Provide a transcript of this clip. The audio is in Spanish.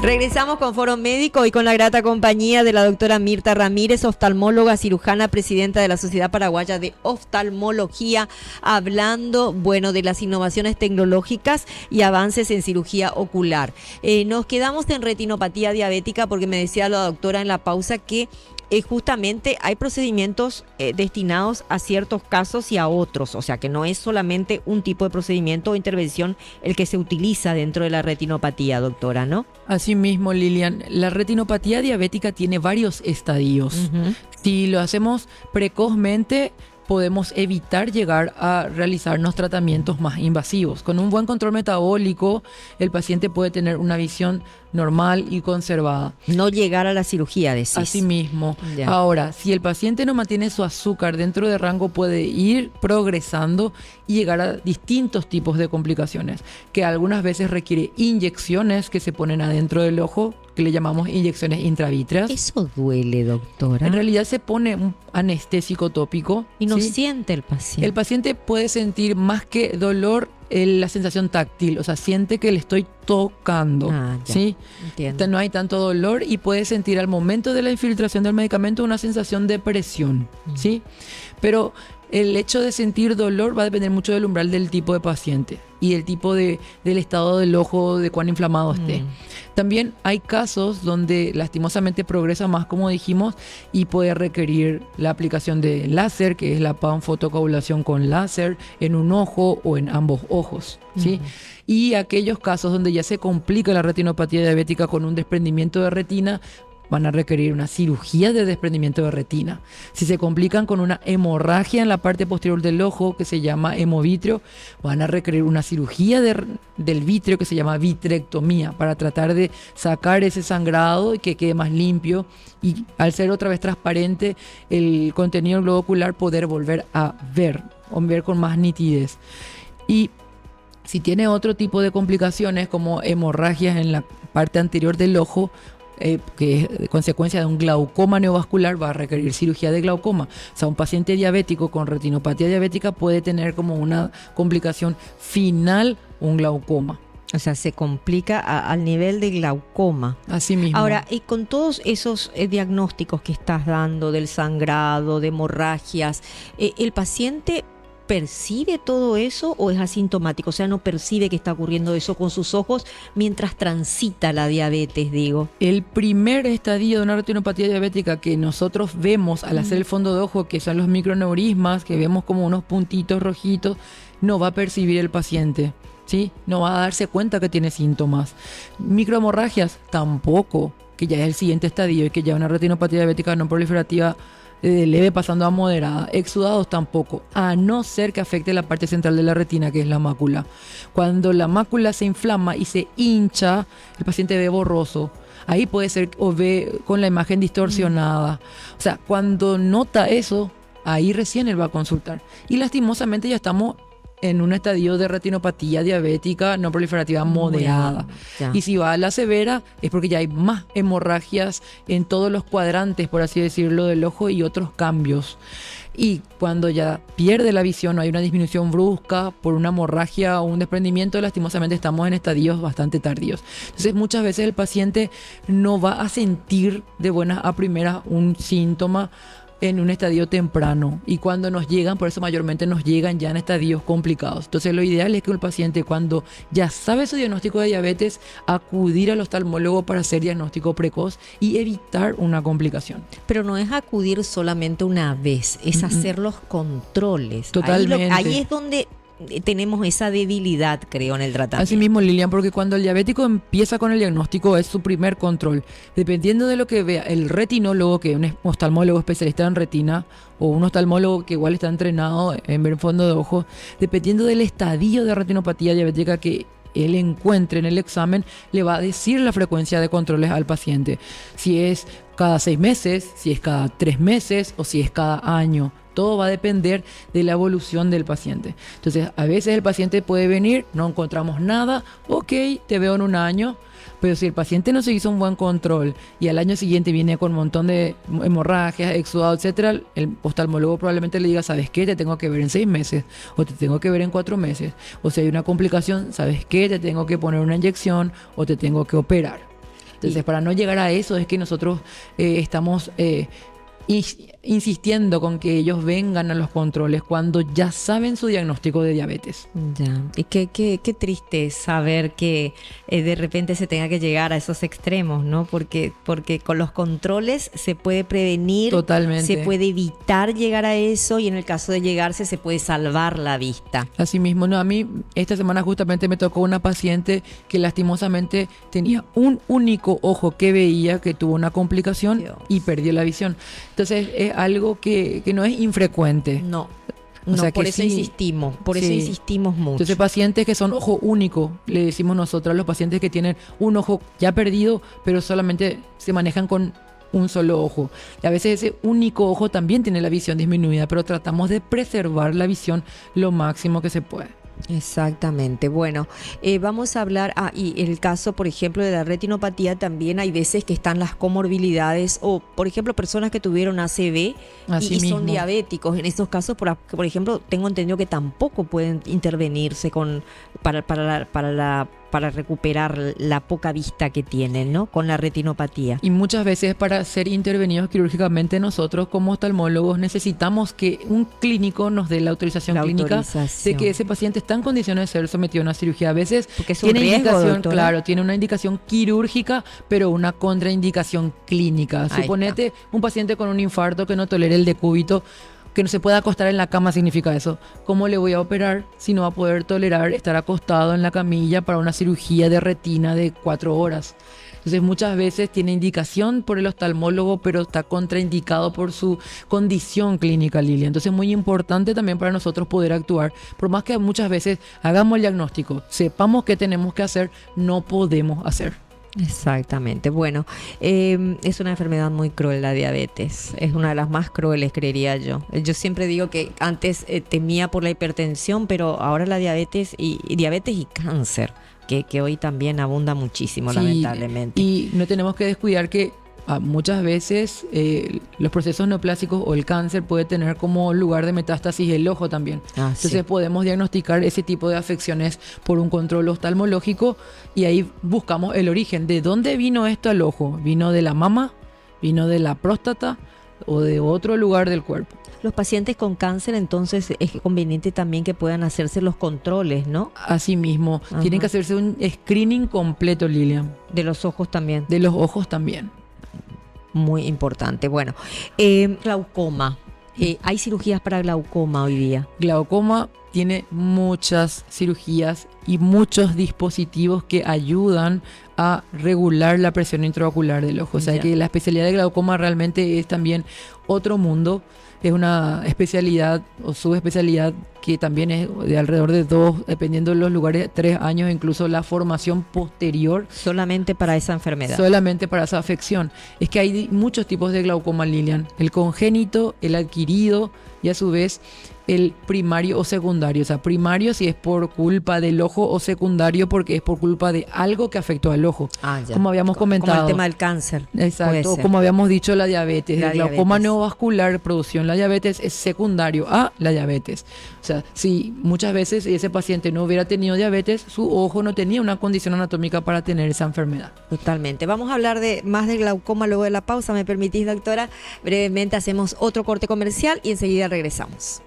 Regresamos con Foro Médico y con la grata compañía de la doctora Mirta Ramírez, oftalmóloga, cirujana, presidenta de la Sociedad Paraguaya de Oftalmología, hablando, de las innovaciones tecnológicas y avances en cirugía ocular. Nos quedamos en retinopatía diabética porque me decía la doctora en la pausa que justamente hay procedimientos destinados a ciertos casos y a otros, o sea que no es solamente un tipo de procedimiento o intervención el que se utiliza dentro de la retinopatía, doctora, ¿no? Asimismo, Lilian, la retinopatía diabética tiene varios estadios. Si lo hacemos precozmente, podemos evitar llegar a realizarnos tratamientos más invasivos. Con un buen control metabólico, el paciente puede tener una visión normal y conservada. No llegar a la cirugía, decís. Asimismo. Ya. Ahora, si el paciente no mantiene su azúcar dentro de rango, puede ir progresando y llegar a distintos tipos de complicaciones, que algunas veces requiere inyecciones que se ponen adentro del ojo, que le llamamos inyecciones intravítreas. ¿Eso duele, doctora? En realidad se pone un anestésico tópico. Y no ¿sí? siente el paciente. El paciente puede sentir más que dolor la sensación táctil, o sea, siente que le estoy tocando, ¿sí? Entiendo. No hay tanto dolor y puede sentir al momento de la infiltración del medicamento una sensación de presión, ¿sí? Pero el hecho de sentir dolor va a depender mucho del umbral del tipo de paciente y del tipo del estado del ojo, de cuán inflamado esté. También hay casos donde lastimosamente progresa más, como dijimos, y puede requerir la aplicación de láser, que es la panfotocoagulación con láser, en un ojo o en ambos ojos, ¿sí? Y aquellos casos donde ya se complica la retinopatía diabética con un desprendimiento de retina, van a requerir una cirugía de desprendimiento de retina. Si se complican con una hemorragia en la parte posterior del ojo, que se llama hemovitrio, van a requerir una cirugía del vitrio, que se llama vitrectomía, para tratar de sacar ese sangrado y que quede más limpio. Y al ser otra vez transparente el contenido del globo ocular, poder volver a ver, o ver con más nitidez. Y si tiene otro tipo de complicaciones, como hemorragias en la parte anterior del ojo, que es consecuencia de un glaucoma neovascular, va a requerir cirugía de glaucoma. O sea, un paciente diabético con retinopatía diabética puede tener como una complicación final un glaucoma. O sea, se complica al nivel de glaucoma. Así mismo. Ahora, y con todos esos diagnósticos que estás dando del sangrado, de hemorragias, ¿el paciente percibe todo eso o es asintomático? O sea, no percibe que está ocurriendo eso con sus ojos mientras transita la diabetes, digo. El primer estadio de una retinopatía diabética que nosotros vemos al hacer el fondo de ojo, que son los microneurismas, que vemos como unos puntitos rojitos, no va a percibir el paciente, ¿sí? No va a darse cuenta que tiene síntomas. Microhemorragias tampoco, que ya es el siguiente estadio y que ya es una retinopatía diabética no proliferativa leve pasando a moderada. Exudados tampoco, a no ser que afecte la parte central de la retina, que es la mácula. Cuando la mácula se inflama y se hincha, el paciente ve borroso. Ahí puede ser o ve con la imagen distorsionada. O sea, cuando nota eso, ahí recién él va a consultar. Y lastimosamente ya estamos en un estadio de retinopatía diabética no proliferativa moderada. Y si va a la severa es porque ya hay más hemorragias en todos los cuadrantes, por así decirlo, del ojo y otros cambios. Y cuando ya pierde la visión o hay una disminución brusca por una hemorragia o un desprendimiento, lastimosamente estamos en estadios bastante tardíos. Entonces muchas veces el paciente no va a sentir de buenas a primeras un síntoma en un estadio temprano, y cuando nos llegan, por eso mayormente nos llegan ya en estadios complicados. Entonces lo ideal es que el paciente, cuando ya sabe su diagnóstico de diabetes, acudir al oftalmólogo para hacer diagnóstico precoz y evitar una complicación. Pero no es acudir solamente una vez, es hacer los controles. Totalmente. Ahí es donde tenemos esa debilidad, creo, en el tratamiento. Así mismo, Lilian, porque cuando el diabético empieza con el diagnóstico es su primer control. Dependiendo de lo que vea el retinólogo, que es un oftalmólogo especialista en retina, o un oftalmólogo que igual está entrenado en ver fondo de ojo, dependiendo del estadio de retinopatía diabética que él encuentre en el examen, le va a decir la frecuencia de controles al paciente. Si es cada 6 meses, si es cada 3 meses o si es cada año. Todo va a depender de la evolución del paciente. Entonces, a veces el paciente puede venir, no encontramos nada, ok, te veo en un año. Pero si el paciente no se hizo un buen control y al año siguiente viene con un montón de hemorragias, exudados, etcétera, el oftalmólogo probablemente le diga, ¿sabes qué? Te tengo que ver en 6 meses o te tengo que ver en 4 meses. O si hay una complicación, ¿sabes qué? Te tengo que poner una inyección o te tengo que operar. Entonces, para no llegar a eso es que nosotros estamos insistiendo con que ellos vengan a los controles cuando ya saben su diagnóstico de diabetes. Ya, y qué triste es saber que de repente se tenga que llegar a esos extremos, ¿no? Porque con los controles se puede prevenir, totalmente, se puede evitar llegar a eso, y en el caso de llegarse se puede salvar la vista. Así mismo, no, a mí esta semana justamente me tocó una paciente que lastimosamente tenía un único ojo que veía, que tuvo una complicación y perdió la visión. Entonces es algo que no es infrecuente. No, o sea, por que eso sí, insistimos, eso insistimos mucho. Entonces pacientes que son ojo único, le decimos nosotros a los pacientes que tienen un ojo ya perdido, pero solamente se manejan con un solo ojo. Y a veces ese único ojo también tiene la visión disminuida, pero tratamos de preservar la visión lo máximo que se puede. Exactamente. Bueno, vamos a hablar, y el caso, por ejemplo, de la retinopatía, también hay veces que están las comorbilidades, o por ejemplo, personas que tuvieron ACV y son diabéticos. En estos casos, por ejemplo, tengo entendido que tampoco pueden intervenirse para recuperar la poca vista que tienen, ¿no? Con la retinopatía. Y muchas veces, para ser intervenidos quirúrgicamente, nosotros como oftalmólogos necesitamos que un clínico nos dé la autorización clínica de que ese paciente está en condiciones de ser sometido a una cirugía. A veces tiene indicación, claro, tiene una indicación quirúrgica, pero una contraindicación clínica. Suponete un paciente con un infarto que no tolere el decúbito, que no se pueda acostar en la cama, significa eso. ¿Cómo le voy a operar si no va a poder tolerar estar acostado en la camilla para una cirugía de retina de 4 horas? Entonces muchas veces tiene indicación por el oftalmólogo, pero está contraindicado por su condición clínica, Lilia. Entonces es muy importante también para nosotros poder actuar. Por más que muchas veces hagamos el diagnóstico, sepamos qué tenemos que hacer, no podemos hacer. Exactamente. Bueno, es una enfermedad muy cruel la diabetes. Es una de las más crueles, creería yo. Yo siempre digo que antes temía por la hipertensión, pero ahora la diabetes y cáncer, que hoy también abunda muchísimo, lamentablemente. Y no tenemos que descuidar que muchas veces los procesos neoplásicos o el cáncer puede tener como lugar de metástasis el ojo también. Entonces podemos diagnosticar ese tipo de afecciones por un control oftalmológico, y ahí buscamos el origen. ¿De dónde vino esto al ojo? ¿Vino de la mama? ¿Vino de la próstata? ¿O de otro lugar del cuerpo? Los pacientes con cáncer, entonces, es conveniente también que puedan hacerse los controles, ¿no? Así mismo. Tienen que hacerse un screening completo, Lilian. De los ojos también. De los ojos también. Muy importante. Bueno, glaucoma. ¿Hay cirugías para glaucoma hoy día? Glaucoma tiene muchas cirugías y muchos dispositivos que ayudan a regular la presión intraocular del ojo. O sea que la especialidad de glaucoma realmente es también otro mundo. Es una especialidad o subespecialidad que también es de alrededor de 2, dependiendo de los lugares, 3 años, incluso la formación posterior. Solamente para esa enfermedad. Solamente para esa afección. Es que hay muchos tipos de glaucoma, Lilian. El congénito, el adquirido y a su vez el primario o secundario. O sea, primario si es por culpa del ojo, o secundario porque es por culpa de algo que afectó al ojo. Como habíamos comentado. Como el tema del cáncer. Exacto. Como habíamos dicho, la diabetes. El glaucoma neovascular, producción la diabetes, es secundario a la diabetes. O sea, si muchas veces ese paciente no hubiera tenido diabetes, su ojo no tenía una condición anatómica para tener esa enfermedad. Totalmente. Vamos a hablar más de glaucoma luego de la pausa. ¿Me permitís, doctora? Brevemente hacemos otro corte comercial y enseguida regresamos.